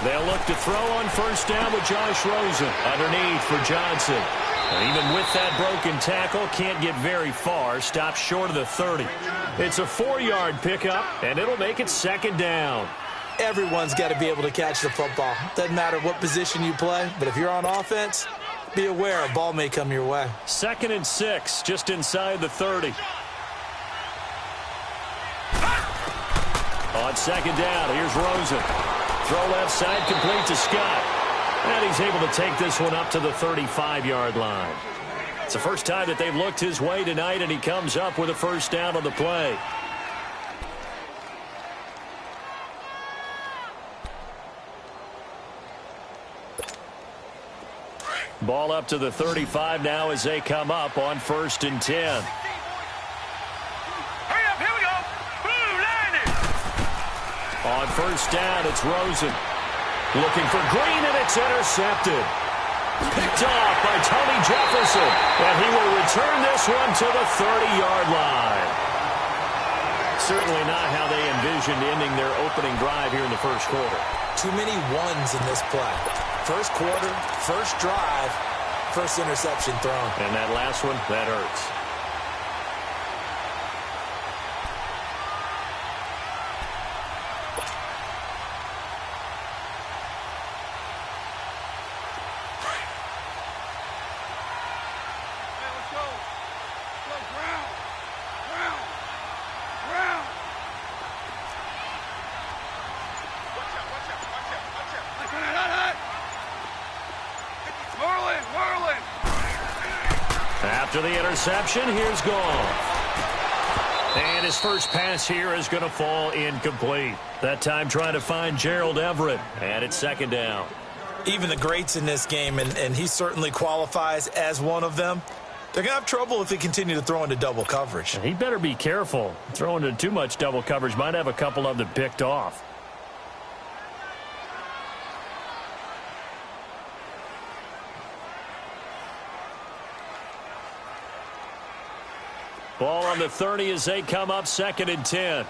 They'll look to throw on first down with Josh Rosen underneath for Johnson. And even with that broken tackle, can't get very far. Stops short of the 30. It's a 4-yard pickup, and it'll make it second down. Everyone's got to be able to catch the football. Doesn't matter what position you play, but if you're on offense, be aware a ball may come your way. 2nd and 6, just inside the 30. On second down, here's Rosen. Throw left side, complete to Scott. And he's able to take this one up to the 35-yard line. It's the first time that they've looked his way tonight, and he comes up with a first down on the play. Ball up to the 35 now as they come up on 1st and 10. Hurry up, here we go. Boom, line it. On first down, it's Rosen. Looking for Green, and it's intercepted. Picked off by Tony Jefferson. And he will return this one to the 30-yard line. Certainly not how they envisioned ending their opening drive here in the first quarter. Too many ones in this play. First quarter, first drive, first interception thrown. And that last one, that hurts. After the interception, here's Goff. And his first pass here is going to fall incomplete. That time trying to find Gerald Everett. And it's second down. Even the greats in this game, and he certainly qualifies as one of them, they're going to have trouble if they continue to throw into double coverage. He better be careful. Throwing into too much double coverage might have a couple of them picked off. Ball on the 30 as they come up 2nd and 10.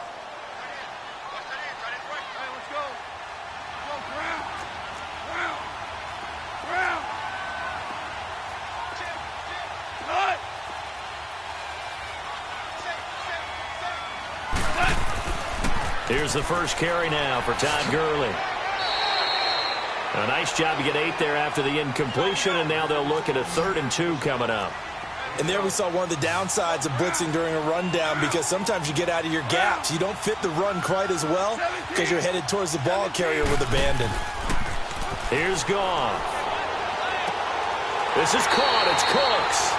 Here's the first carry now for Todd Gurley. A nice job to get 8 there after the incompletion, and now they'll look at a 3rd and 2 coming up. And there we saw one of the downsides of blitzing during a rundown, because sometimes you get out of your gaps. You don't fit the run quite as well because you're headed towards the ball carrier with abandon. Here's Goff. This is caught. It's Cooks.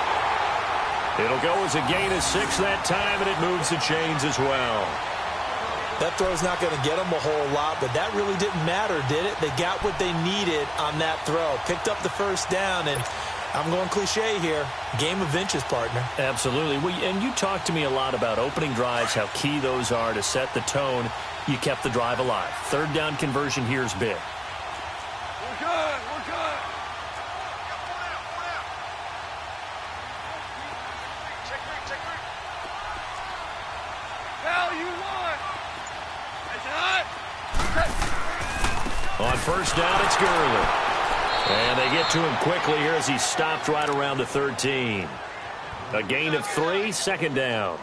It'll go as a gain of 6 that time, and it moves the chains as well. That throw's not going to get them a whole lot, but that really didn't matter, did it? They got what they needed on that throw. Picked up the first down, and I'm going cliche here. Game of inches, partner. Absolutely. And you talked to me a lot about opening drives, how key those are to set the tone. You kept the drive alive. 3rd down conversion here is big. We're good. We're good. Hell, you won. It's hot. On first down, it's Gurley. And they get to him quickly here as he stopped right around the 13. A gain of 3, 2nd down.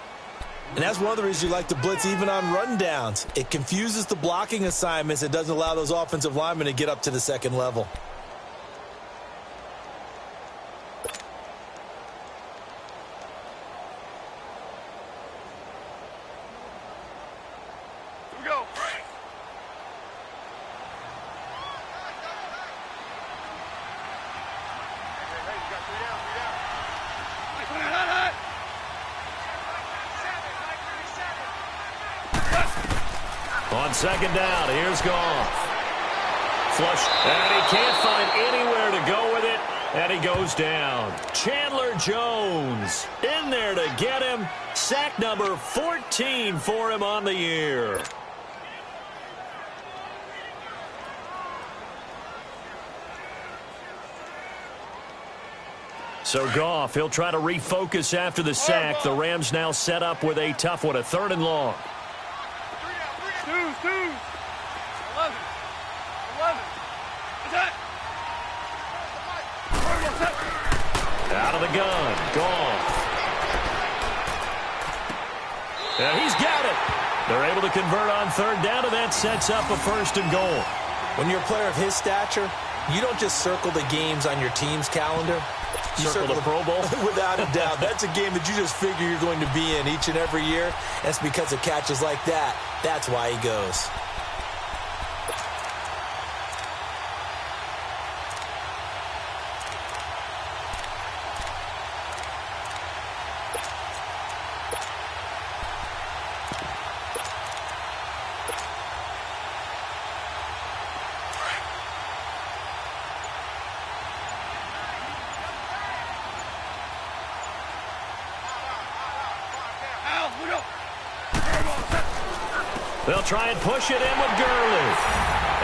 And that's one of the reasons you like to blitz even on rundowns. It confuses the blocking assignments. It doesn't allow those offensive linemen to get up to the 2nd level. Here we go. On 2nd down, here's Goff. Flush, and he can't find anywhere to go with it, and he goes down. Chandler Jones in there to get him. Sack number 14 for him on the year. So Goff, he'll try to refocus after the sack. The Rams now set up with a tough one, a 3rd and long. 11. Out of the gun. Gone. And he's got it. They're able to convert on third down, and that sets up a 1st and goal. When you're a player of his stature, you don't just circle the games on your team's calendar. You circle the Pro Bowl? Without a doubt. That's a game that you just figure you're going to be in each and every year. That's because of catches like that. That's why he goes. They'll try and push it in with Gurley.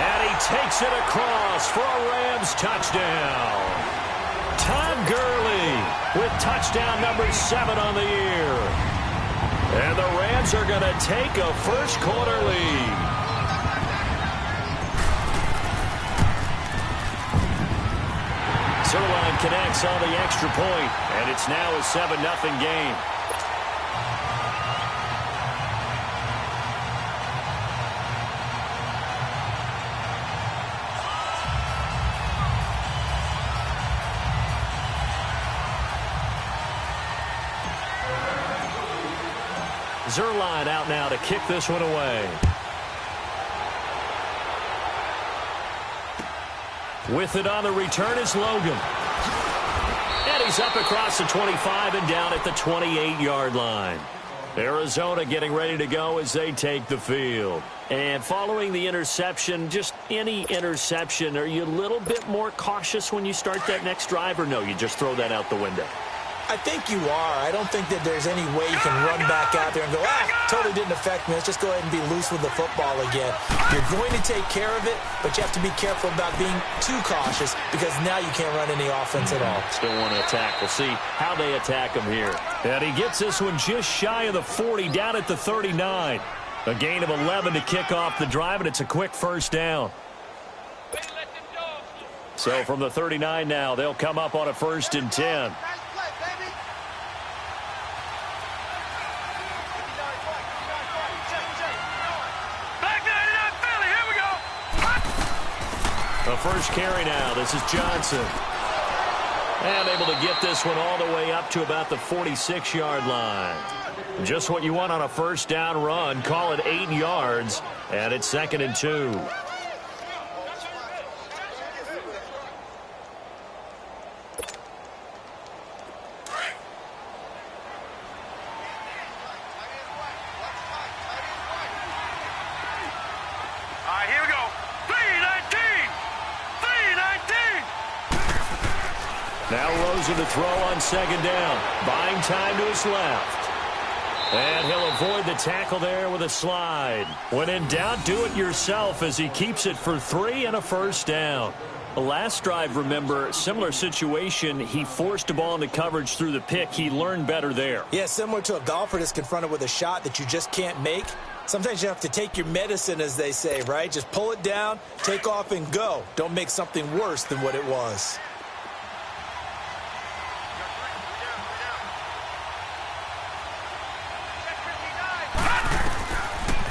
And he takes it across for a Rams touchdown. Todd Gurley with touchdown number 7 on the year. And the Rams are going to take a first-quarter lead. Zerline connects on the extra point, and it's now a 7-0 game. Zerline out now to kick this one away. With it on the return is Logan. And he's up across the 25 and down at the 28-yard line. Arizona getting ready to go as they take the field. And following the interception, just any interception, are you a little bit more cautious when you start that next drive, or no, you just throw that out the window? I think you are. I don't think that there's any way you can run back out there and go, totally didn't affect me. Let's just go ahead and be loose with the football again. You're going to take care of it, but you have to be careful about being too cautious because now you can't run any offense at all. Still want to attack. We'll see how they attack him here. And he gets this one just shy of the 40, down at the 39. A gain of 11 to kick off the drive, and it's a quick first down. So from the 39 now, they'll come up on a 1st and 10. The first carry now. This is Johnson. And able to get this one all the way up to about the 46-yard line. Just what you want on a first down run. Call it 8 yards. And it's 2nd and 2. Now Rosen to throw on 2nd down. Buying time to his left. And he'll avoid the tackle there with a slide. When in doubt, do it yourself as he keeps it for 3 and a first down. The last drive, remember, similar situation. He forced a ball into coverage through the pick. He learned better there. Yeah, similar to a golfer that's confronted with a shot that you just can't make. Sometimes you have to take your medicine, as they say, right? Just pull it down, take off, and go. Don't make something worse than what it was.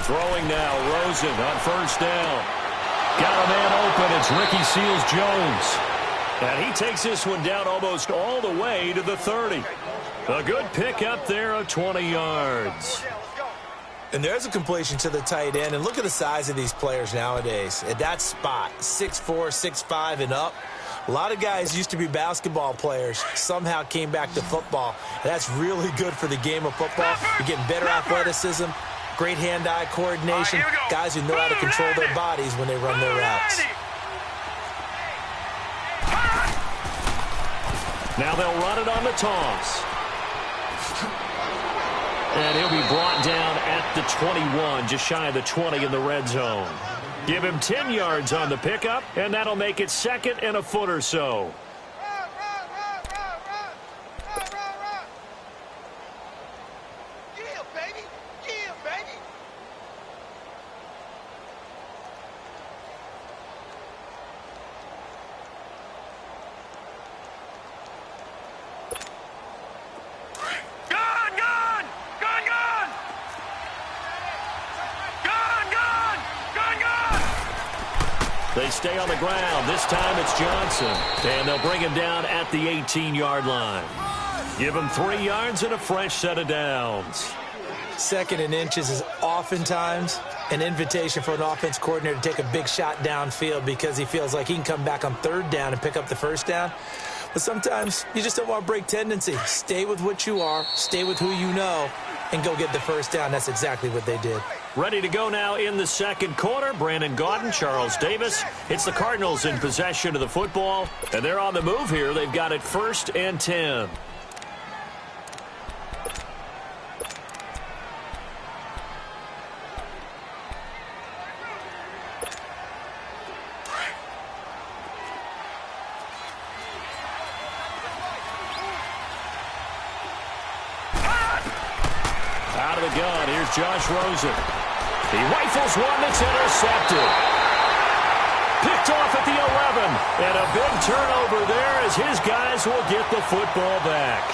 Throwing now, Rosen on first down. Got a man open. It's Ricky Seals-Jones. And he takes this one down almost all the way to the 30. A good pick up there of 20 yards. And there's a completion to the tight end. And look at the size of these players nowadays. At that spot, 6'4", 6'5", and up. A lot of guys used to be basketball players, somehow came back to football. And that's really good for the game of football. You're getting better athleticism, great hand-eye coordination, guys who know how to control their bodies when they run their routes. Now they'll run it on the toss. And he'll be brought down at the 21, just shy of the 20 in the red zone. Give him 10 yards on the pickup, and that'll make it 2nd and a foot or so. They stay on the ground. This time it's Johnson. And they'll bring him down at the 18-yard line. Give him 3 yards and a fresh set of downs. 2nd and inches is oftentimes an invitation for an offense coordinator to take a big shot downfield because he feels like he can come back on 3rd down and pick up the 1st down. But sometimes you just don't want to break tendency. Stay with what you are, stay with who you know, and go get the 1st down. That's exactly what they did. Ready to go now in the 2nd quarter. Brandon Gaudin, Charles Davis. It's the Cardinals in possession of the football, and they're on the move here. They've got it 1st and 10. Out of the gun, here's Josh Rosen. He rifles one that's intercepted. Picked off at the 11. And a big turnover there as his guys will get the football back.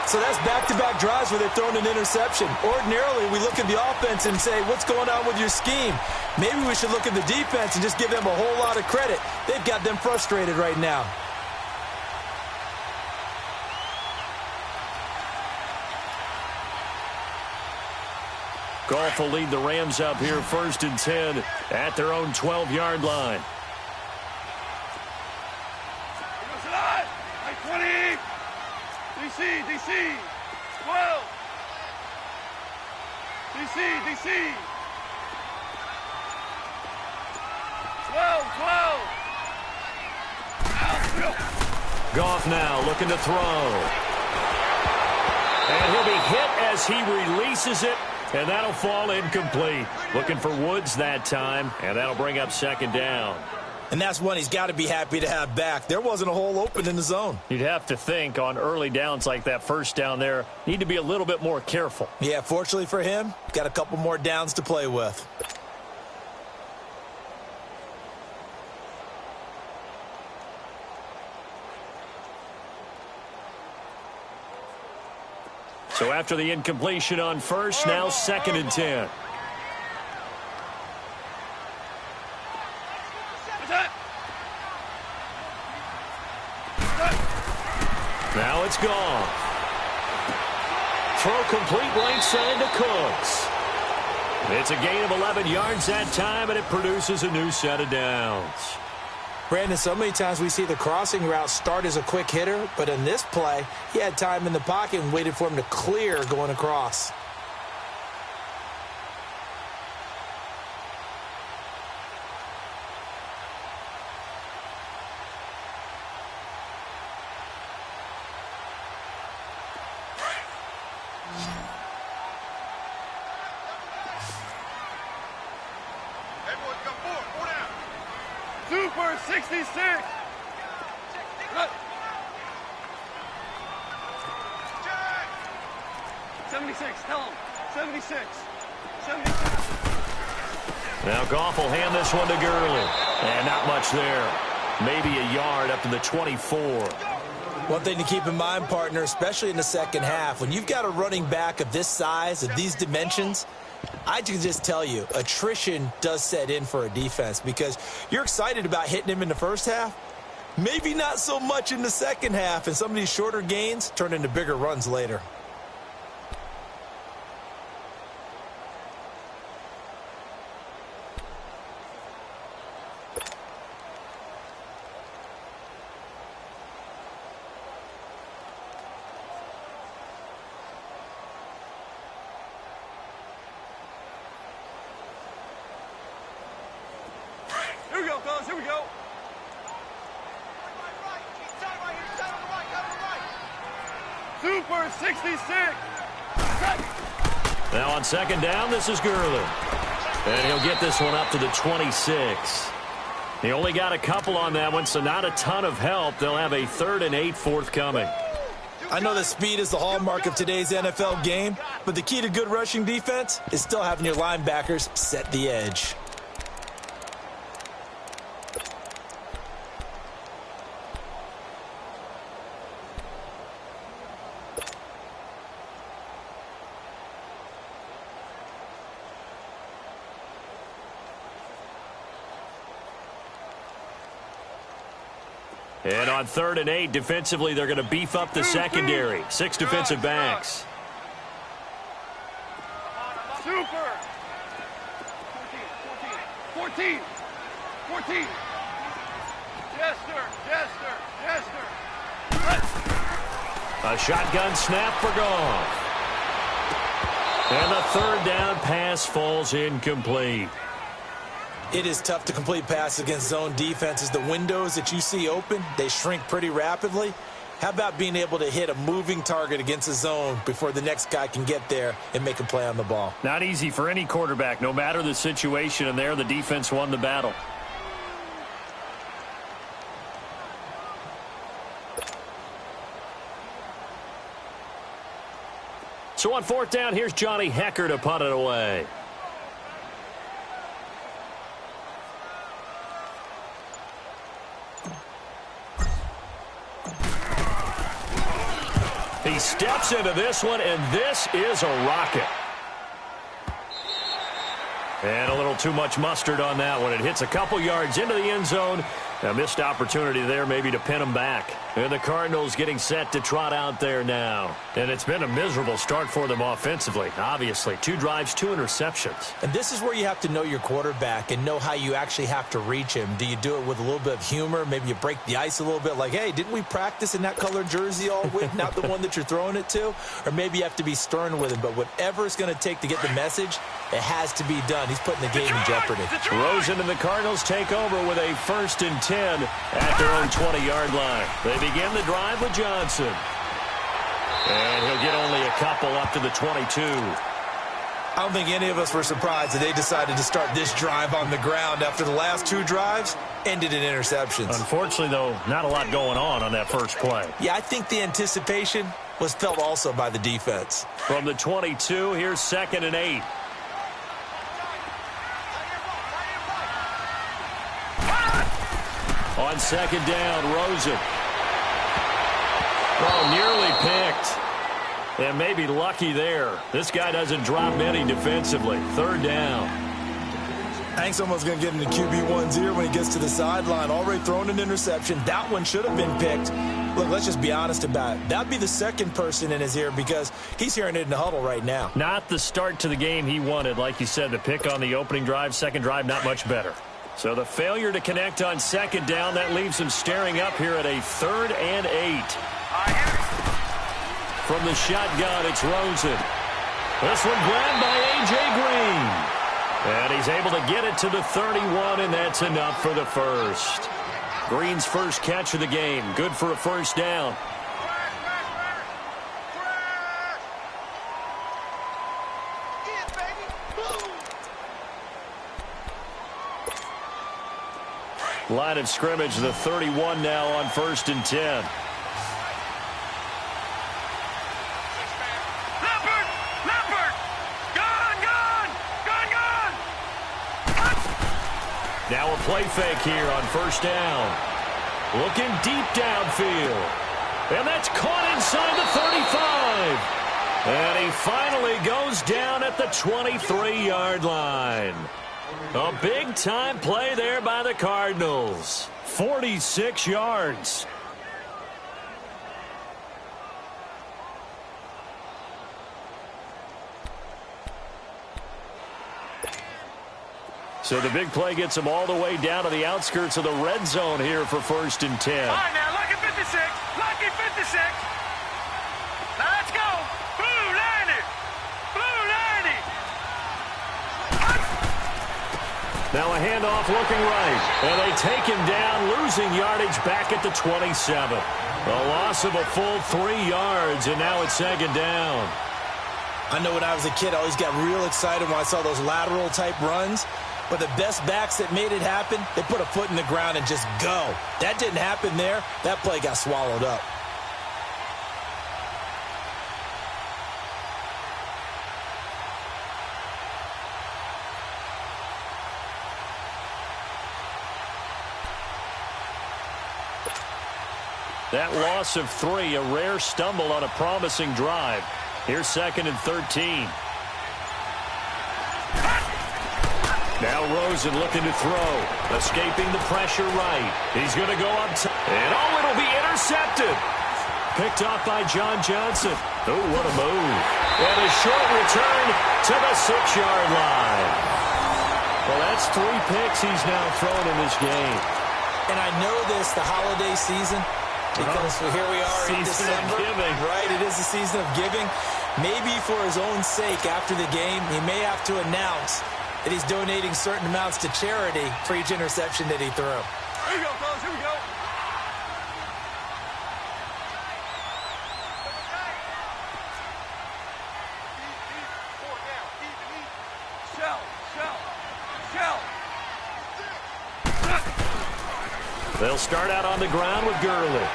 So that's back-to-back drives where they've thrown an interception. Ordinarily, we look at the offense and say, what's going on with your scheme? Maybe we should look at the defense and just give them a whole lot of credit. They've got them frustrated right now. Goff will lead the Rams up here 1st and 10 at their own 12-yard line. Like 20. DC. 12. DC. 12. Goff now looking to throw. And he'll be hit as he releases it. And that'll fall incomplete. Looking for Woods that time, and that'll bring up 2nd down. And that's one he's got to be happy to have back. There wasn't a hole open in the zone. You'd have to think on early downs like that 1st down there, need to be a little bit more careful. Yeah, fortunately for him, got a couple more downs to play with. So after the incompletion on 1st, now 2nd and 10. Now it's gone. Throw complete right side to Cooks. It's a gain of 11 yards that time, and it produces a new set of downs. Brandon, so many times we see the crossing route start as a quick hitter, but in this play, he had time in the pocket and waited for him to clear going across. Super 66. Cut. 76. Tell him. 76. 76. Now Goff will hand this one to Gurley. And not much there. Maybe a yard up to the 24. One thing to keep in mind, partner, especially in the 2nd half, when you've got a running back of this size, of these dimensions, I can just tell you, attrition does set in for a defense because you're excited about hitting him in the 1st half. Maybe not so much in the 2nd half, and some of these shorter gains turn into bigger runs later. Here we go, fellas. Here we go. Super 66. Now on 2nd down, this is Gurley. And he'll get this one up to the 26. He only got a couple on that one, so not a ton of help. They'll have a 3rd and 8 forthcoming. I know that speed is the hallmark of today's NFL game, but the key to good rushing defense is still having your linebackers set the edge. And on 3rd and 8, defensively, they're going to beef up the secondary. 6 defensive backs. Super. 14. Jester. A shotgun snap for Goff. And the 3rd down pass falls incomplete. It is tough to complete passes against zone defenses. The windows that you see open, they shrink pretty rapidly. How about being able to hit a moving target against a zone before the next guy can get there and make a play on the ball? Not easy for any quarterback, no matter the situation, and there the defense won the battle. So on 4th down, here's Johnny Hecker to punt it away. He steps into this one, and this is a rocket. And a little too much mustard on that one. It hits a couple yards into the end zone. A missed opportunity there maybe to pin him back. And the Cardinals getting set to trot out there now. And it's been a miserable start for them offensively. Obviously, 2 drives, 2 interceptions. And this is where you have to know your quarterback and know how you actually have to reach him. Do you do it with a little bit of humor? Maybe you break the ice a little bit like, hey, didn't we practice in that colored jersey all week, not the one that you're throwing it to? Or maybe you have to be stern with him. But whatever it's going to take to get the message, it has to be done. He's putting the game in jeopardy. Rosen and the Cardinals take over with a 1st and 10 at their own 20-yard line. They begin the drive with Johnson. And he'll get only a couple up to the 22. I don't think any of us were surprised that they decided to start this drive on the ground after the last 2 drives ended in interceptions. Unfortunately, though, not a lot going on that first play. Yeah, I think the anticipation was felt also by the defense. From the 22, here's 2nd and 8. On 2nd down, Rosen. Oh, nearly picked. And maybe lucky there. This guy doesn't drop many defensively. 3rd down. I think someone's going to get into QB1-0 when he gets to the sideline. Already thrown an interception. That one should have been picked. Look, let's just be honest about it. That'd be the second person in his ear because he's hearing it in the huddle right now. Not the start to the game he wanted. Like you said, the pick on the opening drive, second drive, not much better. So the failure to connect on 2nd down, that leaves him staring up here at a 3rd and 8. From the shotgun, it's Rosen. This one grabbed by A.J. Green. And he's able to get it to the 31, and that's enough for the first. Green's first catch of the game. Good for a 1st down. Line of scrimmage, the 31 now on 1st and 10. Now a play fake here on 1st down. Looking deep downfield. And that's caught inside the 35. And he finally goes down at the 23-yard line. A big-time play there by the Cardinals. 46 yards. So the big play gets him all the way down to the outskirts of the red zone here for 1st and 10. All right, now, lucky 56. Lucky 56. Now, let's go. Blue 90. Blue 90. Now a handoff looking right. And they take him down, losing yardage back at the 27. A loss of a full 3 yards, and now it's 2nd down. I know when I was a kid, I always got real excited when I saw those lateral-type runs. But the best backs that made it happen, they put a foot in the ground and just go. That didn't happen there. That play got swallowed up. That loss of 3, a rare stumble on a promising drive. Here's 2nd and 13. Now Rosen looking to throw. Escaping the pressure right. He's going to go up top. And it'll be intercepted. Picked off by John Johnson. Oh, what a move. And a short return to the 6-yard line. Well, that's 3 picks he's now thrown in this game. And I know this, the holiday season, because here we are in December. Right, it is the season of giving. Maybe for his own sake, after the game, he may have to announce that he's donating certain amounts to charity for each interception that he threw. Here we go, fellas. Here we go. They'll start out on the ground with Gurley.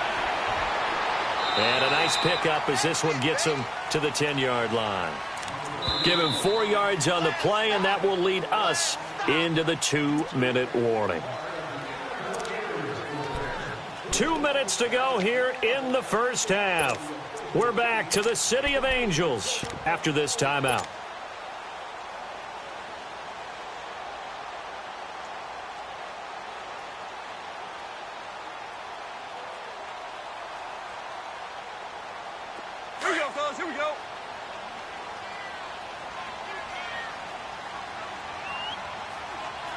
And a nice pickup as this one gets him to the 10-yard line. Give him 4 yards on the play, and that will lead us into the 2-minute warning. 2 minutes to go here in the first half. We're back to the City of Angels after this timeout. Here we go.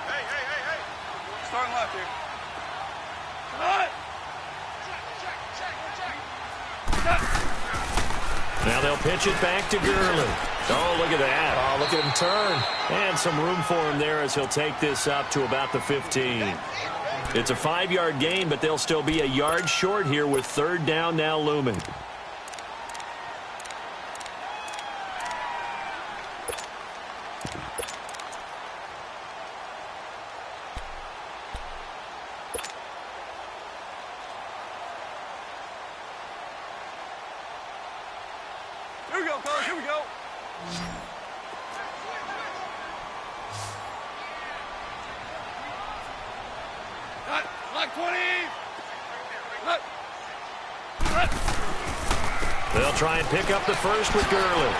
Hey. Starting left here. Now they'll pitch it back to Gurley. Oh, look at that. Oh, look at him turn. And some room for him there as he'll take this up to about the 15. It's a 5-yard gain, but they'll still be a yard short here with 3rd down now looming. Here we go, fellas. Here we go. Like 20. They'll try and pick up the first with Gurley.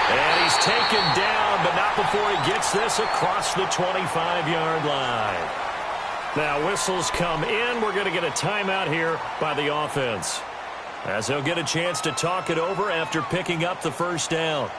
And he's taken down, but not before he gets this across the 25-yard line. Now whistles come in. We're going to get a timeout here by the offense, as they'll get a chance to talk it over after picking up the first down.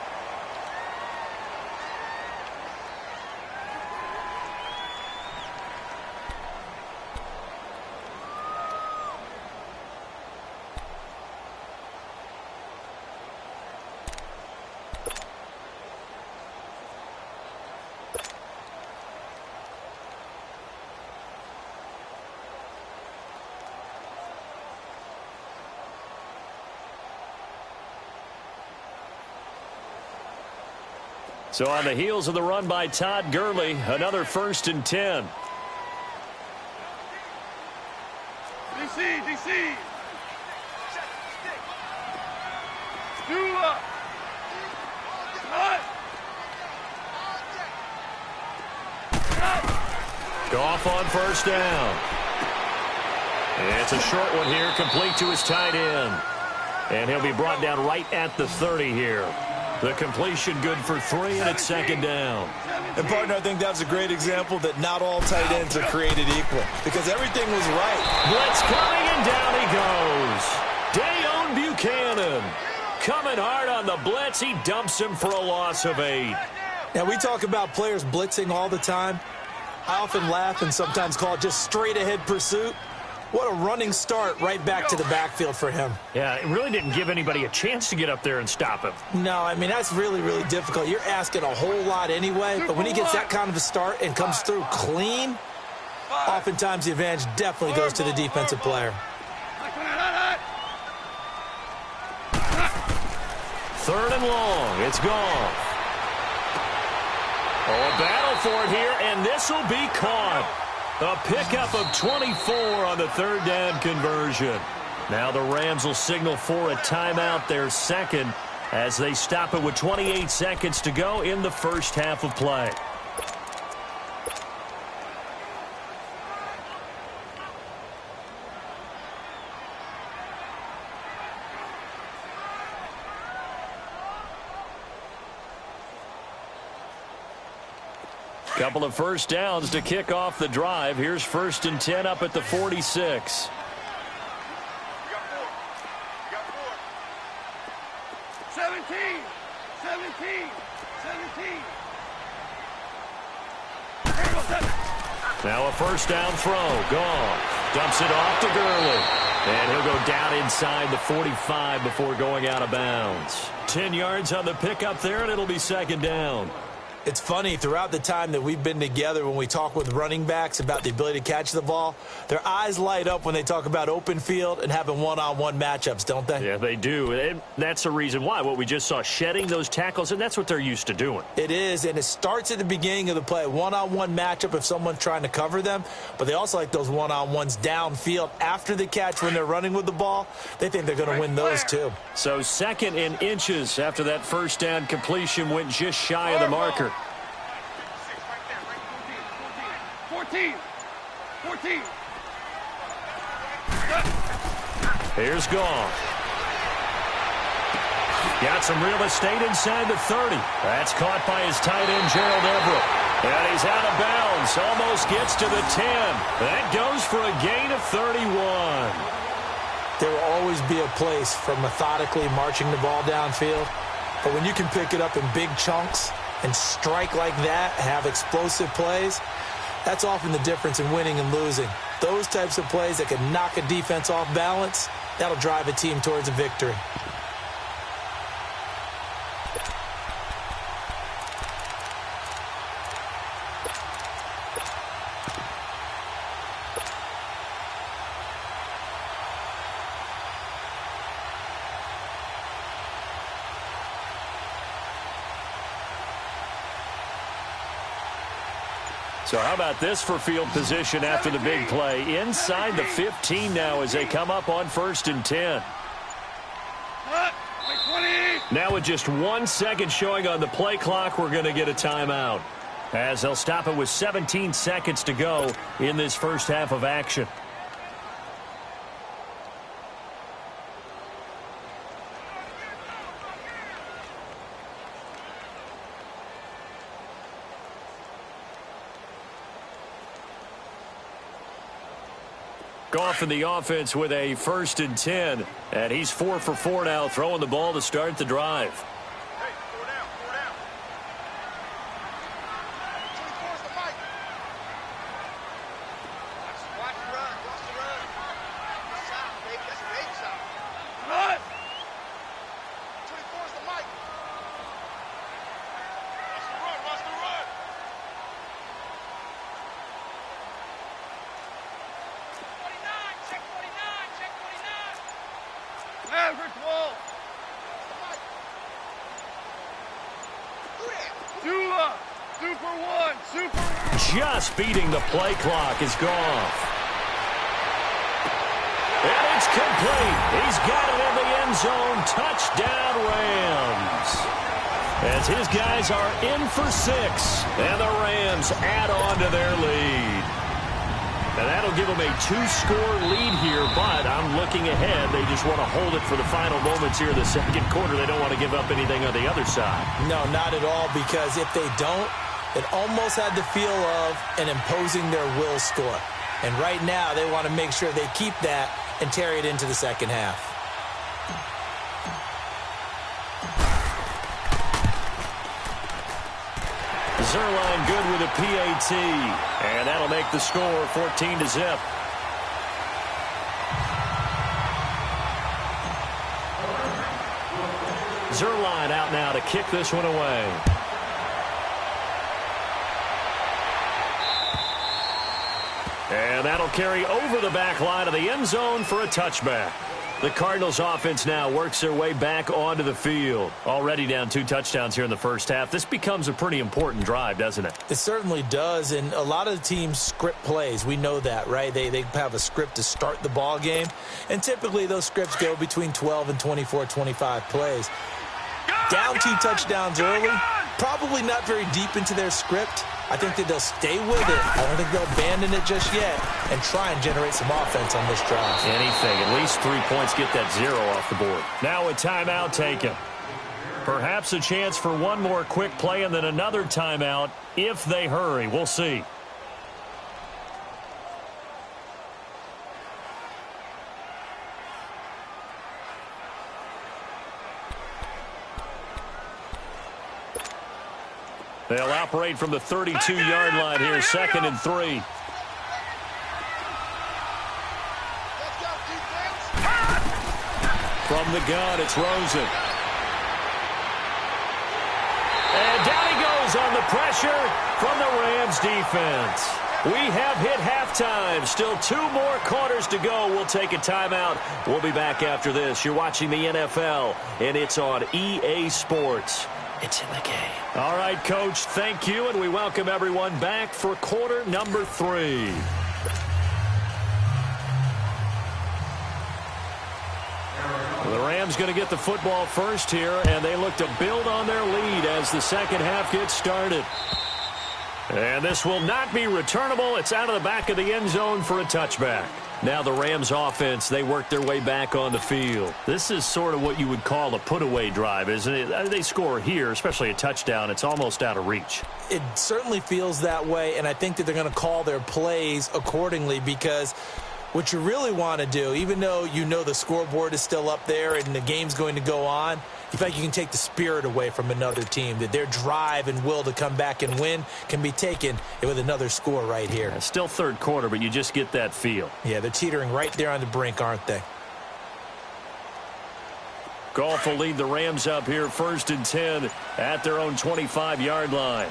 So on the heels of the run by Todd Gurley, another 1st and 10. DC. Do up. Goff on 1st down. And it's a short one here, complete to his tight end. And he'll be brought down right at the 30 here. The completion good for 3, and it's 2nd down. And, partner, I think that was a great example that not all tight ends are created equal, because everything was right. Blitz coming, and down he goes. Dayon Buchanan coming hard on the blitz. He dumps him for a loss of 8. Now, we talk about players blitzing all the time. I often laugh and sometimes call it just straight-ahead pursuit. What a running start right back to the backfield for him. Yeah, it really didn't give anybody a chance to get up there and stop him. No, I mean, that's really, really difficult. You're asking a whole lot anyway, but when he gets that kind of a start and comes through clean, oftentimes the advantage definitely goes to the defensive player. 3rd and long. It's gone. Oh, a battle for it here, and this will be caught. A pickup of 24 on the 3rd down conversion. Now the Rams will signal for a timeout, their 2nd, as they stop it with 28 seconds to go in the first half of play. Couple of first downs to kick off the drive. Here's 1st and 10 up at the 46. Now a first down throw. Gone. Dumps it off to Gurley. And he'll go down inside the 45 before going out of bounds. 10 yards on the pickup there, and it'll be 2nd down. It's funny, throughout the time that we've been together, when we talk with running backs about the ability to catch the ball, their eyes light up when they talk about open field and having one-on-one matchups, don't they? Yeah, they do. And that's the reason why. What we just saw, shedding those tackles, and that's what they're used to doing. It is, and it starts at the beginning of the play. One-on-one matchup if someone's trying to cover them, but they also like those one-on-ones downfield after the catch when they're running with the ball. They think they're going to win those, too. So 2nd and inches after that first down completion went just shy of the marker. 14. Here's Goff. Got some real estate inside the 30. That's caught by his tight end, Gerald Everett. And he's out of bounds. Almost gets to the 10. That goes for a gain of 31. There will always be a place for methodically marching the ball downfield. But when you can pick it up in big chunks and strike like that, have explosive plays, that's often the difference in winning and losing. Those types of plays that can knock a defense off balance, that'll drive a team towards a victory. So how about this for field position after the big play? Inside the 15 now as they come up on 1st and 10. Now with just 1 second showing on the play clock, we're going to get a timeout, as they'll stop it with 17 seconds to go in this first half of action. Goff in the offense with a 1st and 10. And he's 4 for 4 now, throwing the ball to start the drive. Hey, 4 down, 4 down. 24 is the mic. Watch the run, watch the run. That's out, baby. That's a great shot. Run! 24 is the mic. Watch the run, watch the run. Average wall. Dula. Super one. Super one. Just beating the play clock is Goff. And it's complete. He's got it in the end zone. Touchdown, Rams. As his guys are in for 6. And the Rams add on to their lead. And that'll give them a 2-score lead here, but I'm looking ahead. They just want to hold it for the final moments here in the second quarter. They don't want to give up anything on the other side. No, not at all, because if they don't, it almost had the feel of an imposing their will score. And right now, they want to make sure they keep that and carry it into the second half. Zerline good with a PAT, and that'll make the score 14-0. Zerline out now to kick this one away. And that'll carry over the back line of the end zone for a touchback. The Cardinals offense now works their way back onto the field. Already down 2 touchdowns here in the first half. This becomes a pretty important drive, doesn't it? It certainly does, and a lot of the teams script plays. We know that, right? They have a script to start the ball game, and typically those scripts go between 12 and 24, 25 plays. Down 2 touchdowns early, probably not very deep into their script. I think that they'll stay with it. I don't think they'll abandon it just yet and try and generate some offense on this drive. Anything. At least 3 points, get that 0 off the board. Now a timeout taken. Perhaps a chance for one more quick play and then another timeout if they hurry. We'll see. They'll operate from the 32-yard line here, 2nd and 3. From the gun, it's Rosen. And down he goes on the pressure from the Rams defense. We have hit halftime. Still 2 more quarters to go. We'll take a timeout. We'll be back after this. You're watching the NFL, and it's on EA Sports. It's in the game. All right, Coach, thank you, and we welcome everyone back for quarter number 3. The Rams going to get the football first here, and they look to build on their lead as the second half gets started. And this will not be returnable. It's out of the back of the end zone for a touchback. Now the Rams offense, they work their way back on the field. This is sort of what you would call a put-away drive, isn't it? They score here, especially a touchdown. It's almost out of reach. It certainly feels that way, and I think that they're going to call their plays accordingly because what you really want to do, even though you know the scoreboard is still up there and the game's going to go on, you feel like you can take the spirit away from another team, that their drive and will to come back and win can be taken with another score right here. Yeah, still third quarter, but you just get that feel. Yeah, they're teetering right there on the brink, aren't they? Goff will lead the Rams up here 1st and 10 at their own 25-yard line.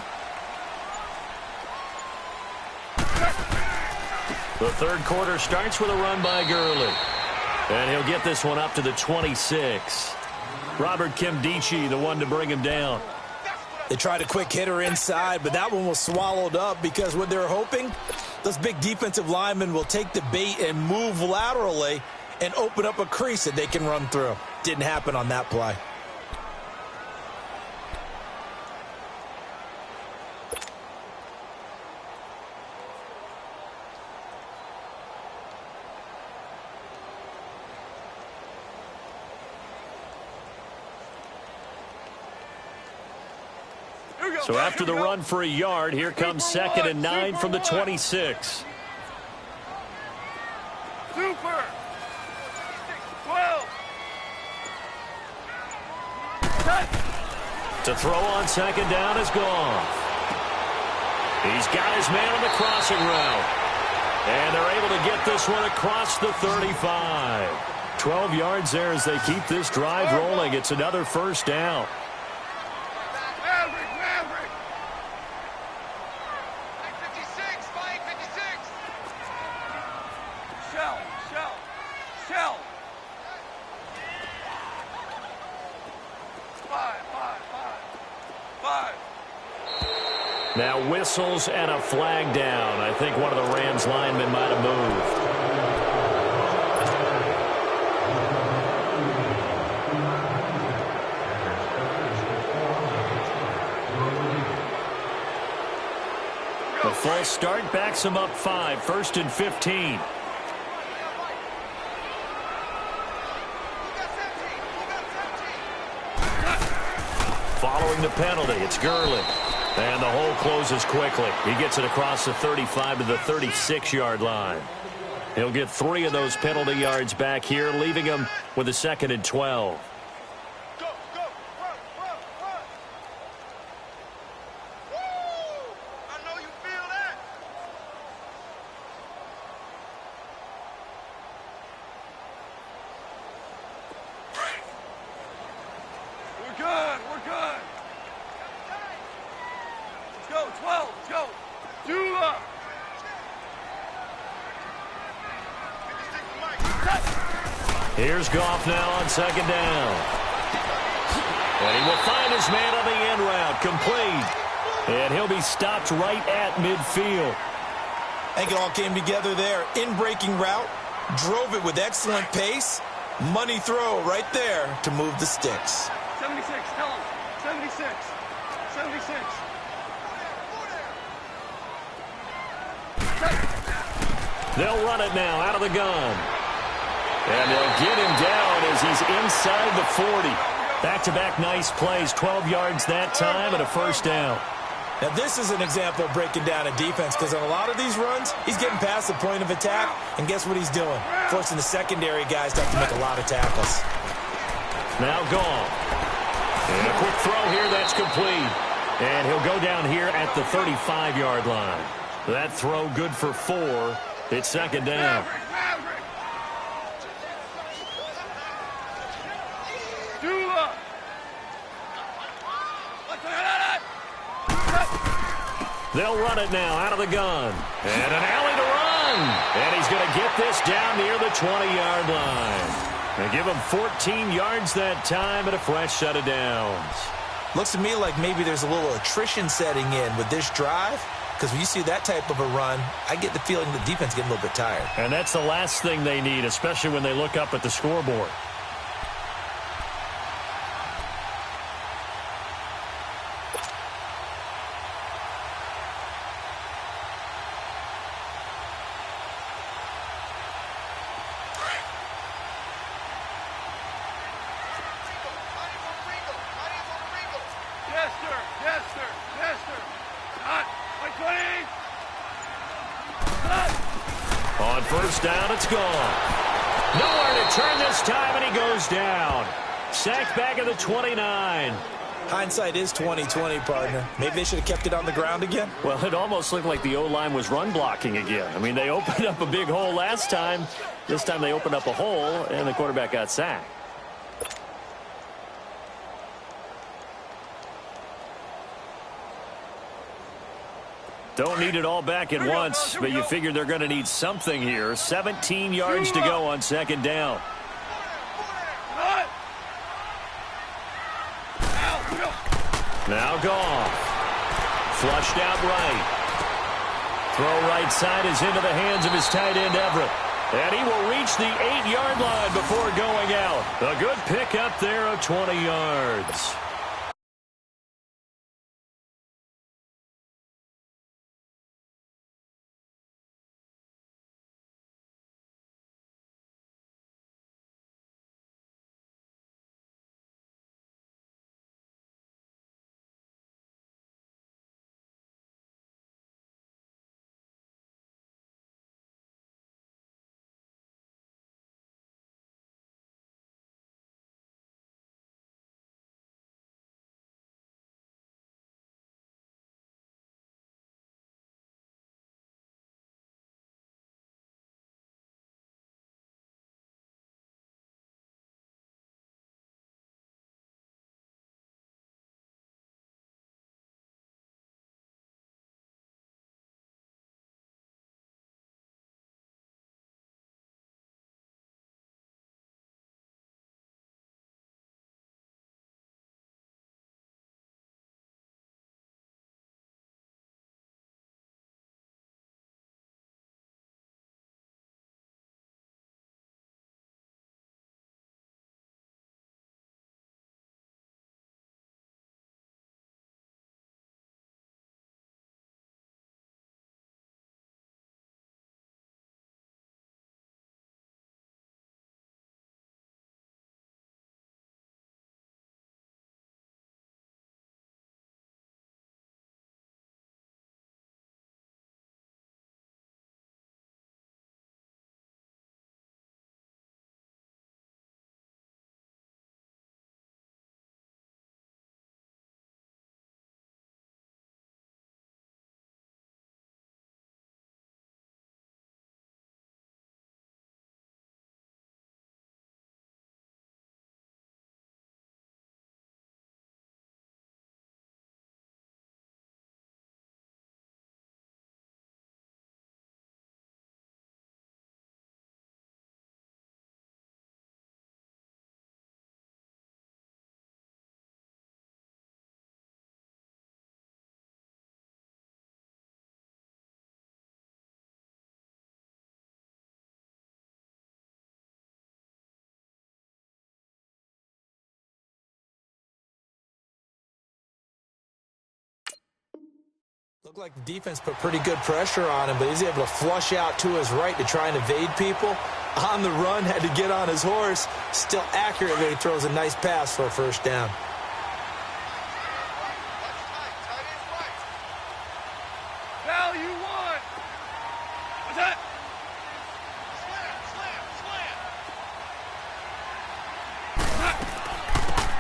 The third quarter starts with a run by Gurley. And he'll get this one up to the 26. Robert Kimdichie, the one to bring him down. They tried a quick hitter inside, but that one was swallowed up because what they're hoping, those big defensive linemen will take the bait and move laterally and open up a crease that they can run through. Didn't happen on that play. So after the run for a yard, here comes 2nd and 9 from the 26. Super. 12. To throw on 2nd down is Goff. He's got his man on the crossing route. And they're able to get this one across the 35. 12 yards there as they keep this drive rolling. It's another 1st down. Now whistles and a flag down. I think one of the Rams linemen might have moved. The false start backs him up 5. 1st and 15. Following the penalty, it's Gurley. And the hole closes quickly. He gets it across the 35 to the 36-yard line. He'll get 3 of those penalty yards back here, leaving him with a 2nd and 12. Go, go, run, run, run. Woo! I know you feel that. We're good, we're good. Let's go, 12, let's go. Dula. Here's Goff now on 2nd down. And he will find his man on the end route, complete. And he'll be stopped right at midfield. I think it all came together there. In-breaking route, drove it with excellent pace. Money throw right there to move the sticks. 76, tell him. 76, 76. They'll run it now out of the gun. And they'll get him down as he's inside the 40. Back-to-back nice plays, 12 yards that time and a first down. Now, this is an example of breaking down a defense because on a lot of these runs, he's getting past the point of attack, and guess what he's doing? Forcing the secondary guys to have to make a lot of tackles. Now gone. And a quick throw here that's complete. And he'll go down here at the 35-yard line. That throw good for 4. It's second down. They'll run it now out of the gun. And an alley to run. And he's going to get this down near the 20-yard line. And give him 14 yards that time and a fresh set of downs. Looks to me like maybe there's a little attrition setting in with this drive. Because when you see that type of a run, I get the feeling the defense getting a little bit tired. And that's the last thing they need, especially when they look up at the scoreboard. On first down, it's gone. Nowhere to turn this time, and he goes down. Sacked back at the 29. Hindsight is 20/20, partner. Maybe they should have kept it on the ground again. Well, it almost looked like the O-line was run blocking again. I mean, they opened up a big hole last time. This time they opened up a hole, and the quarterback got sacked. Don't need it all back at once, but you figure they're going to need something here. 17 yards to go on second down. Now gone. Flushed out right. Throw right side is into the hands of his tight end, Everett. And he will reach the 8-yard line before going out. A good pickup there of 20 yards. Looked like the defense put pretty good pressure on him, but he's able to flush out to his right to try and evade people. on the run, had to get on his horse. Still accurately throws a nice pass for a first down.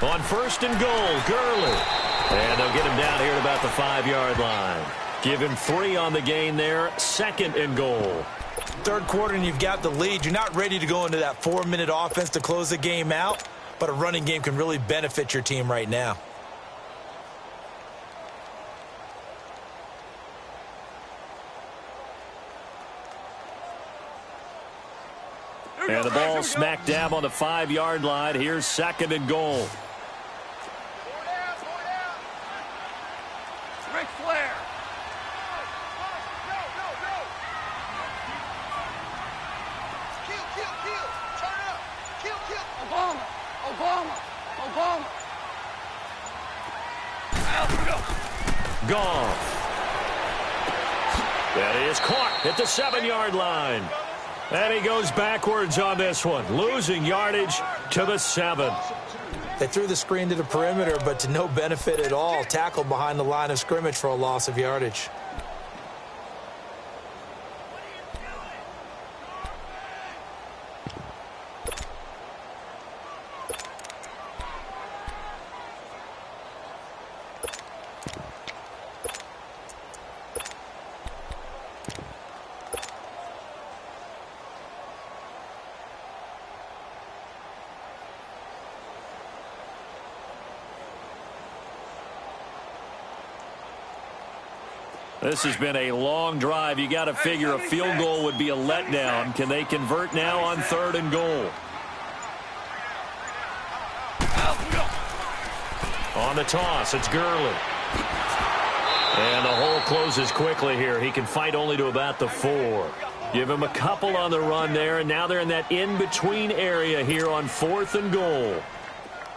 On first and goal, Gurley. And they'll get him down here at about the 5-yard line. Give him 3 on the gain there, second and goal. Third quarter and you've got the lead. You're not ready to go into that 4-minute offense to close the game out, but a running game can really benefit your team right now. And the ball smack dab on the 5-yard line. Here's second and goal. Ric Flair. Kill. Turn up. Kill. Obama. Gone. That is caught at the 7-yard line. And he goes backwards on this one, losing yardage to the 7. They threw the screen to the perimeter, but to no benefit at all. Tackled behind the line of scrimmage for a loss of yardage. This has been a long drive. You got to figure a field goal would be a letdown. Can they convert now on third and goal? On the toss, it's Gurley. And the hole closes quickly here. He can fight only to about the 4. Give him a couple on the run there, and now they're in that in-between area here on fourth and goal.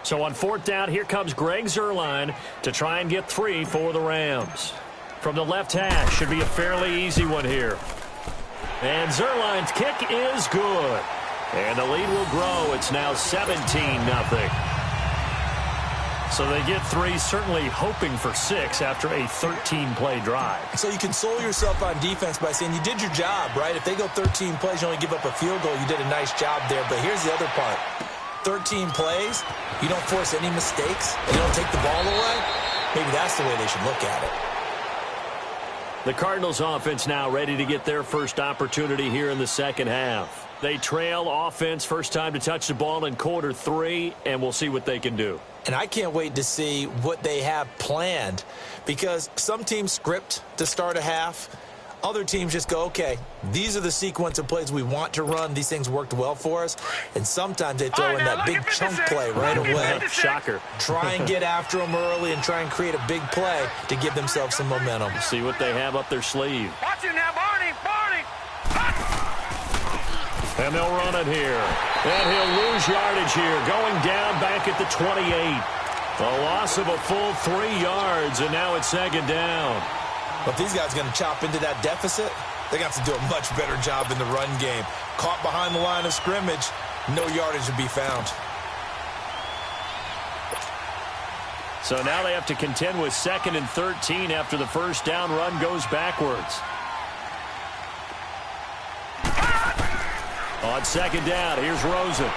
So on fourth down, here comes Greg Zuerlein to try and get 3 for the Rams. From the left hash, should be a fairly easy one here. And Zuerlein's kick is good. And the lead will grow. It's now 17-0. So they get 3, certainly hoping for 6 after a 13-play drive. So you console yourself on defense by saying you did your job, right? If they go 13 plays, you only give up a field goal, you did a nice job there. But here's the other part. 13 plays, you don't force any mistakes, and you don't take the ball away. Maybe that's the way they should look at it. The Cardinals offense now ready to get their first opportunity here in the second half. They trail offense, first time to touch the ball in quarter 3, and we'll see what they can do. And I can't wait to see what they have planned, because some teams script to start a half. Other teams just go, okay, these are the sequence of plays we want to run. These things worked well for us. And sometimes they throw in that big chunk play right away. Shocker. Try and get after them early and try and create a big play to give themselves some momentum. See what they have up their sleeve. Watch it now, Barney. And they'll run it here. And he'll lose yardage here, going down back at the 28. A loss of a full 3 yards, and now it's second down. But these guys are going to chop into that deficit. They're going to have to do a much better job in the run game. Caught behind the line of scrimmage, no yardage to be found. So now they have to contend with 2nd and 13 after the first down run goes backwards. On second down, here's Rosen.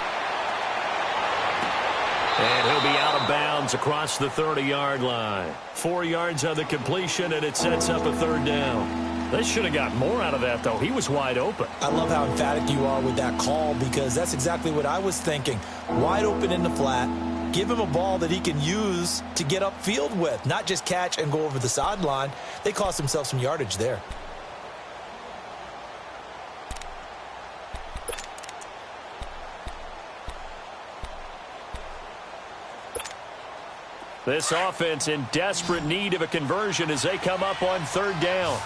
And he'll be out of bounds across the 30-yard line. 4 yards on the completion, and it sets up a third down. They should have got more out of that, though. He was wide open. I love how emphatic you are with that call, because that's exactly what I was thinking. Wide open in the flat. Give him a ball that he can use to get upfield with, not just catch and go over the sideline. They cost themselves some yardage there. This offense in desperate need of a conversion as they come up on third down.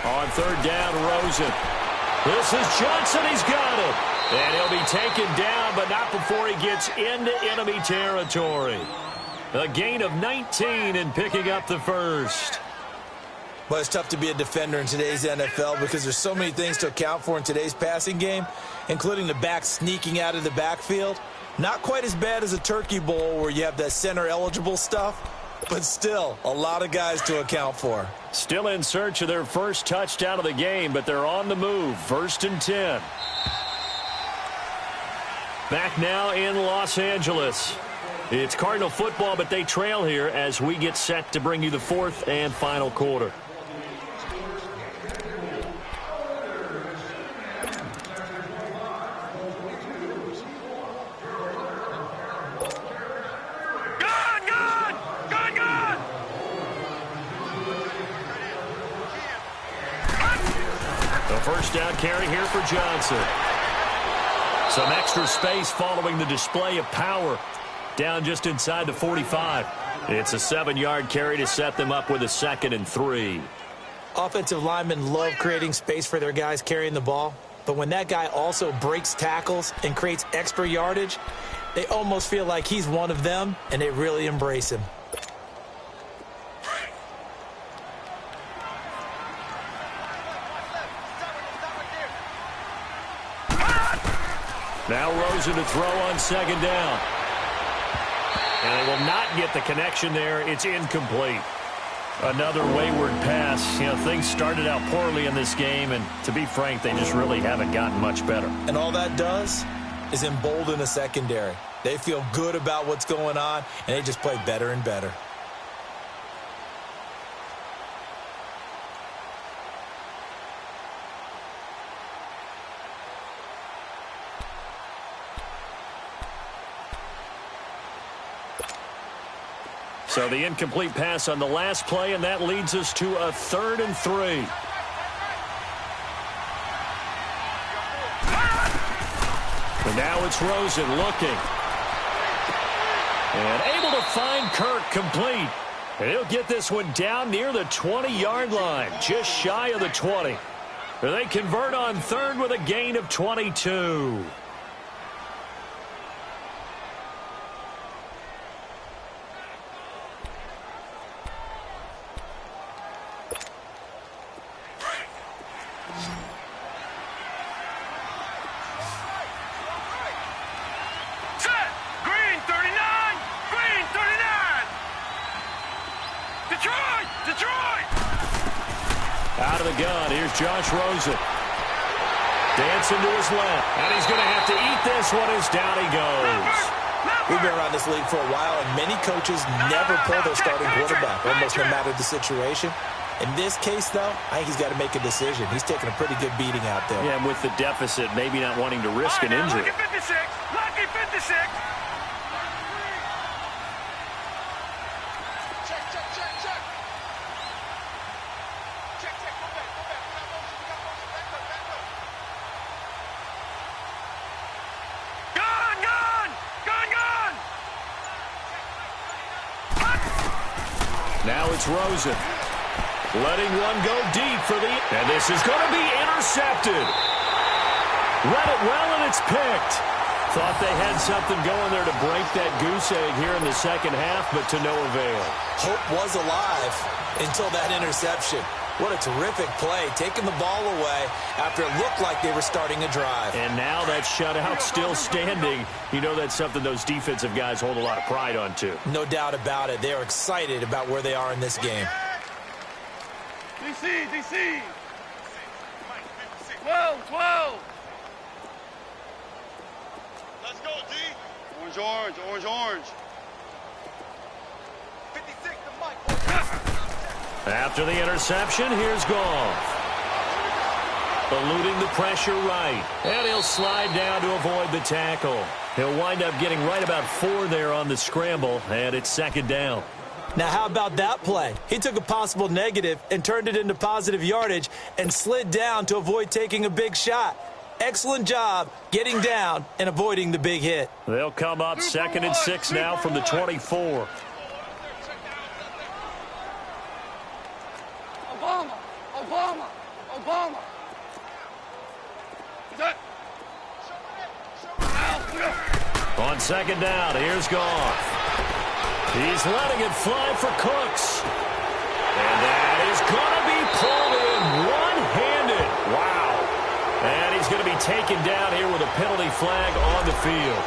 On third down, Rosen. This is Johnson. He's got it. And he'll be taken down, but not before he gets into enemy territory. A gain of 19 and picking up the first. Well, it's tough to be a defender in today's NFL because there's so many things to account for in today's passing game, including the back sneaking out of the backfield. Not quite as bad as a turkey bowl where you have that center-eligible stuff, but still a lot of guys to account for. Still in search of their first touchdown of the game, but they're on the move. 1st and 10. Back now in Los Angeles. It's Cardinal football, but they trail here as we get set to bring you the 4th and final quarter. The first down carry here for Johnson. Some extra space following the display of power. Down just inside the 45. It's a 7-yard carry to set them up with a 2nd and 3. Offensive linemen love creating space for their guys carrying the ball, but when that guy also breaks tackles and creates extra yardage, they almost feel like he's one of them, and they really embrace him. Now Rosen to throw on 2nd down. And they will not get the connection there. It's incomplete. Another wayward pass. You know, things started out poorly in this game, and to be frank, they just really haven't gotten much better. And all that does is embolden a secondary. They feel good about what's going on, and they just play better and better. So the incomplete pass on the last play, and that leads us to a 3rd and 3. And now it's Rosen looking. And able to find Kirk complete. And he'll get this one down near the 20-yard line, just shy of the 20. They convert on 3rd with a gain of 22. Out of the gun, here's Josh Rosen. Dancing to his left, and he's going to have to eat this one as down he goes. We've been around this league for a while, and many coaches never pull their starting quarterback, almost no matter the situation. In this case, though, I think he's got to make a decision. He's taking a pretty good beating out there. Yeah, and with the deficit, maybe not wanting to risk an injury. Lucky 56! Lucky 56! Now it's Rosen. Letting one go deep for the... And this is going to be intercepted. Read it well, and it's picked. Thought they had something going there to break that goose egg here in the second half, but to no avail. Hope was alive until that interception. What a terrific play, taking the ball away after it looked like they were starting a drive. And now that shutout still standing. You know that's something those defensive guys hold a lot of pride on, too. No doubt about it. They are excited about where they are in this game. DC, DC. 12, 12. Let's go, D. Orange, orange, orange, orange. 56, the mic. After the interception, here's Goff. Eluding the pressure right. And he'll slide down to avoid the tackle. He'll wind up getting right about 4 there on the scramble, and it's 2nd down. Now, how about that play? He took a possible negative and turned it into positive yardage and slid down to avoid taking a big shot. Excellent job getting down and avoiding the big hit. They'll come up 2nd and 6 now from the 24. Obama. On second down, here's Goff. He's letting it fly for Cooks. And that is going to be pulled in one-handed. Wow. And he's going to be taken down here with a penalty flag on the field.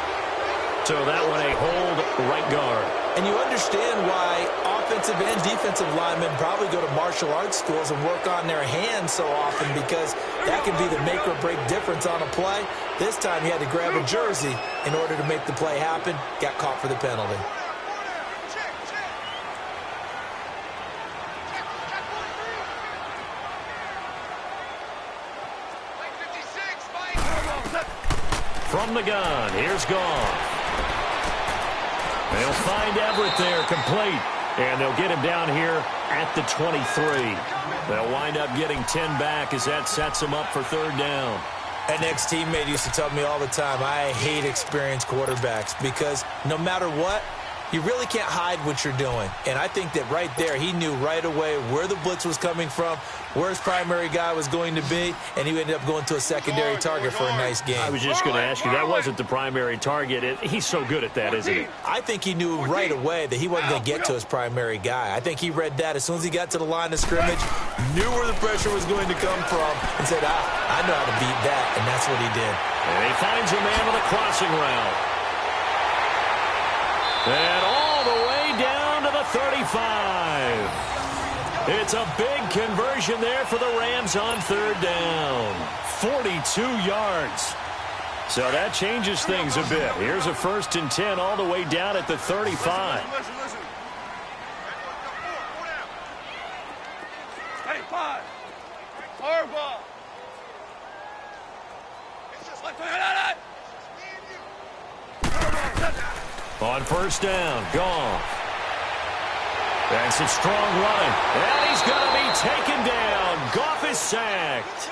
So that one a hold right guard. And you understand why offensive and defensive linemen probably go to martial arts schools and work on their hands so often, because that can be the make or break difference on a play. This time he had to grab a jersey in order to make the play happen. Got caught for the penalty. From the gun, here's Goff. They'll find Everett there, complete. And they'll get him down here at the 23. They'll wind up getting 10 back as that sets him up for third down. An ex-teammate used to tell me all the time, I hate experienced quarterbacks, because no matter what, you really can't hide what you're doing. And I think that right there, he knew right away where the blitz was coming from, where his primary guy was going to be, and he ended up going to a secondary target for a nice game. I was just going to ask you, that wasn't the primary target. He's so good at that, isn't he? I think he knew right away that he wasn't going to get to his primary guy. I think he read that as soon as he got to the line of scrimmage, knew where the pressure was going to come from, and said, I know how to beat that, and that's what he did. And he finds a man with a crossing route. And all the way down to the 35. It's a big conversion there for the Rams on third down. 42 yards. So that changes things a bit. Here's a 1st and 10 all the way down at the 35. Listen. Hey, 5. Hard ball. It's just like on first down, Goff. And some strong running. And he's going to be taken down. Goff is sacked.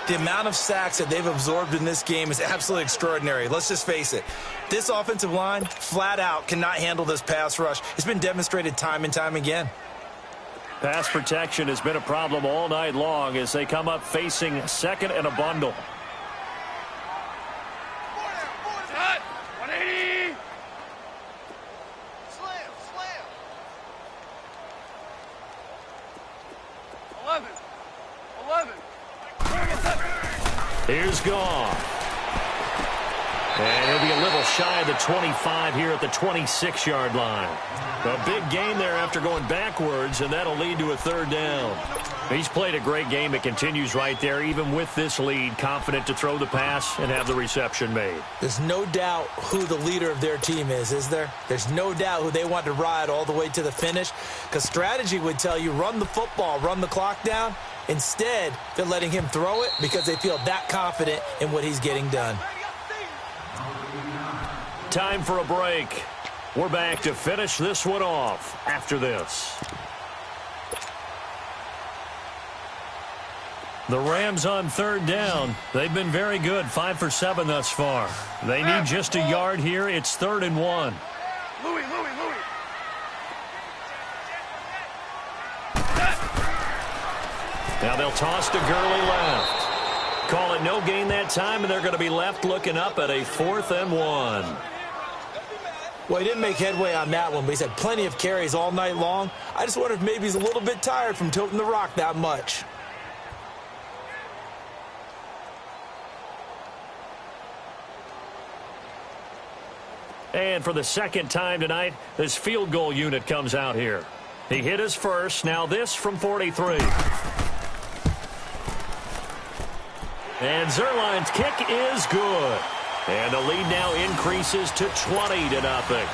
The amount of sacks that they've absorbed in this game is absolutely extraordinary. Let's just face it. This offensive line, flat out, cannot handle this pass rush. It's been demonstrated time and time again. Pass protection has been a problem all night long as they come up facing second and a bundle. 180. Slam. 11. Here's Goff. And he'll be a little shy of the 25 here at the 26-yard line. A big gain there after going backwards, and that'll lead to a third down. He's played a great game. It continues right there, even with this lead, confident to throw the pass and have the reception made. There's no doubt who the leader of their team is there? There's no doubt who they want to ride all the way to the finish, because strategy would tell you run the football, run the clock down. Instead, they're letting him throw it because they feel that confident in what he's getting done. Time for a break. We're back to finish this one off after this. The Rams on third down. They've been very good, 5 for 7 thus far. They need just a yard here. It's 3rd and 1. Louis. Now they'll toss to Gurley left. Call it no gain that time, and they're going to be left looking up at a 4th and 1. Well, he didn't make headway on that one, but he's had plenty of carries all night long. I just wonder if maybe he's a little bit tired from toting the rock that much. And for the second time tonight, this field goal unit comes out here. He hit his first. Now this from 43. And Zerline's kick is good. And the lead now increases to 20-0.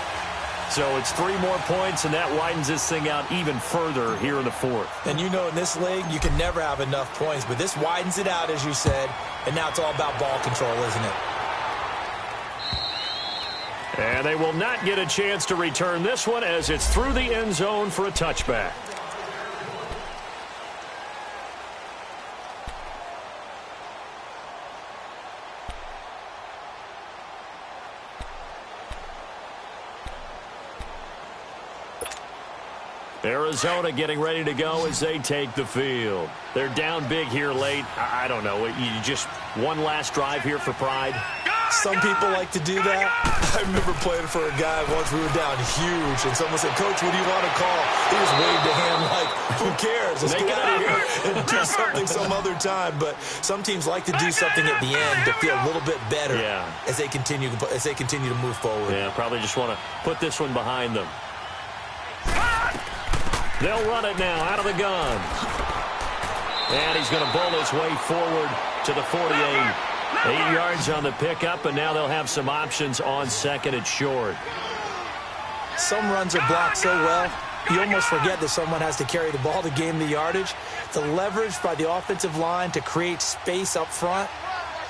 So it's 3 more points, and that widens this thing out even further here in the 4th. And you know, in this league, you can never have enough points, but this widens it out, as you said, and now it's all about ball control, isn't it? And they will not get a chance to return this one as it's through the end zone for a touchback. Arizona getting ready to go as they take the field. They're down big here late. I don't know. You just one last drive here for pride. Go! Some people like to do that. I remember playing for a guy once. We were down huge, and someone said, "Coach, what do you want to call?" He just waved a hand like, "Who cares? Let's get out of here and do something some other time." But some teams like to do something at the end to feel a little bit better as they continue to move forward. Yeah, probably just want to put this one behind them. They'll run it now out of the gun. And he's going to bowl his way forward to the 48. 8 yards on the pickup, and now they'll have some options on second and short. Some runs are blocked so well, you almost forget that someone has to carry the ball to gain the yardage. The leverage by the offensive line to create space up front,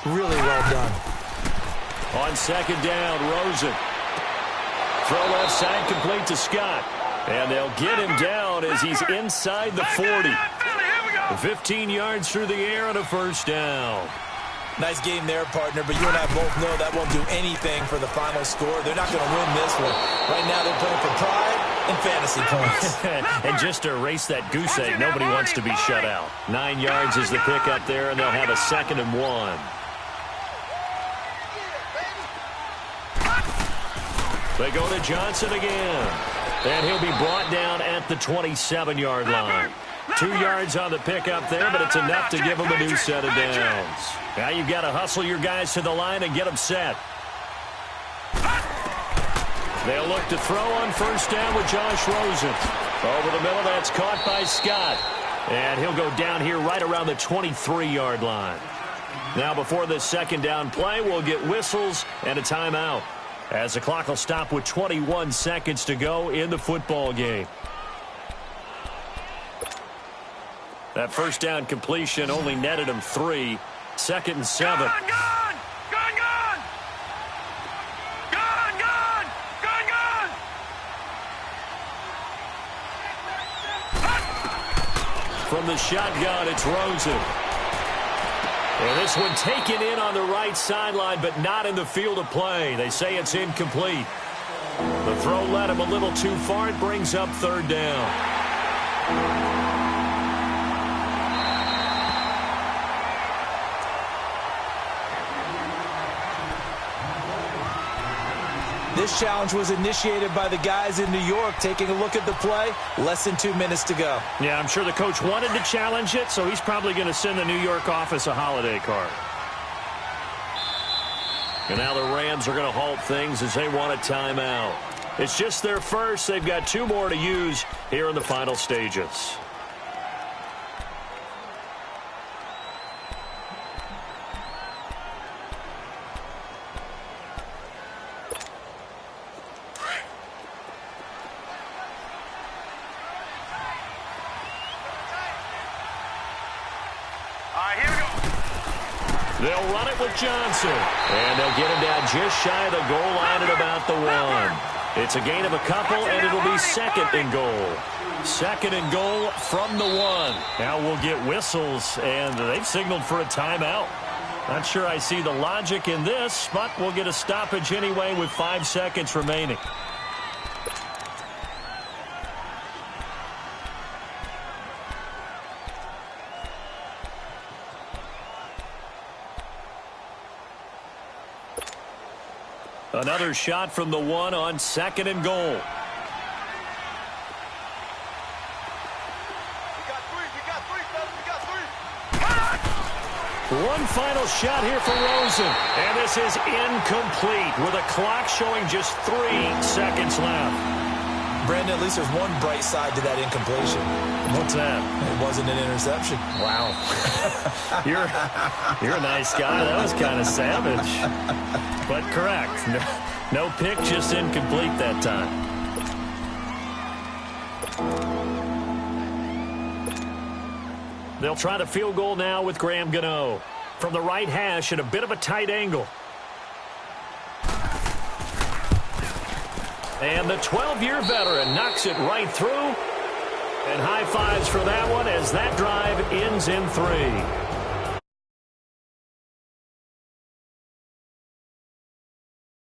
really well done. On second down, Rosen. Throw left side complete to Scott. And they'll get him down as he's inside the 40. 15 yards through the air and a first down. Nice game there, partner, but you and I both know that won't do anything for the final score. They're not going to win this one. Right now they're playing for pride and fantasy points. And just to erase that goose egg, nobody wants to be shut out. 9 yards is the pickup there, and they'll have a 2nd and 1. They go to Johnson again. And he'll be brought down at the 27-yard line. 2 yards on the pickup there, but it's enough to give them a new set of downs. Now you've got to hustle your guys to the line and get them set. They'll look to throw on first down with Josh Rosen. Over the middle, that's caught by Scott. And he'll go down here right around the 23-yard line. Now before this second down play, we'll get whistles and a timeout, as the clock will stop with 21 seconds to go in the football game. That first down completion only netted him 3. 2nd and 7. Gun! From the shotgun, it's Rosen. And this one taken in on the right sideline, but not in the field of play. They say it's incomplete. The throw led him a little too far. It brings up 3rd down. This challenge was initiated by the guys in New York. Taking a look at the play, less than 2 minutes to go. Yeah, I'm sure the coach wanted to challenge it, so he's probably going to send the New York office a holiday card. And now the Rams are going to halt things as they want a timeout. It's just their first. They've got 2 more to use here in the final stages. They'll run it with Johnson. And they'll get him down just shy of the goal line at about the 1. It's a gain of a couple, and it'll be 2nd and goal. 2nd and goal from the 1. Now we'll get whistles, and they've signaled for a timeout. Not sure I see the logic in this, but we'll get a stoppage anyway with 5 seconds remaining. Another shot from the 1 on 2nd and goal. We got 3, fellas. We got 3. One final shot here for Rosen. And this is incomplete with a clock showing just 3 seconds left. Brandon, at least there's one bright side to that incompletion. What's that? It wasn't an interception. Wow. You're a nice guy. That was kind of savage. But correct. No pick, just incomplete that time. They'll try the field goal now with Graham Gano. From the right hash at a bit of a tight angle. And the 12-year veteran knocks it right through. And high fives for that one as that drive ends in 3.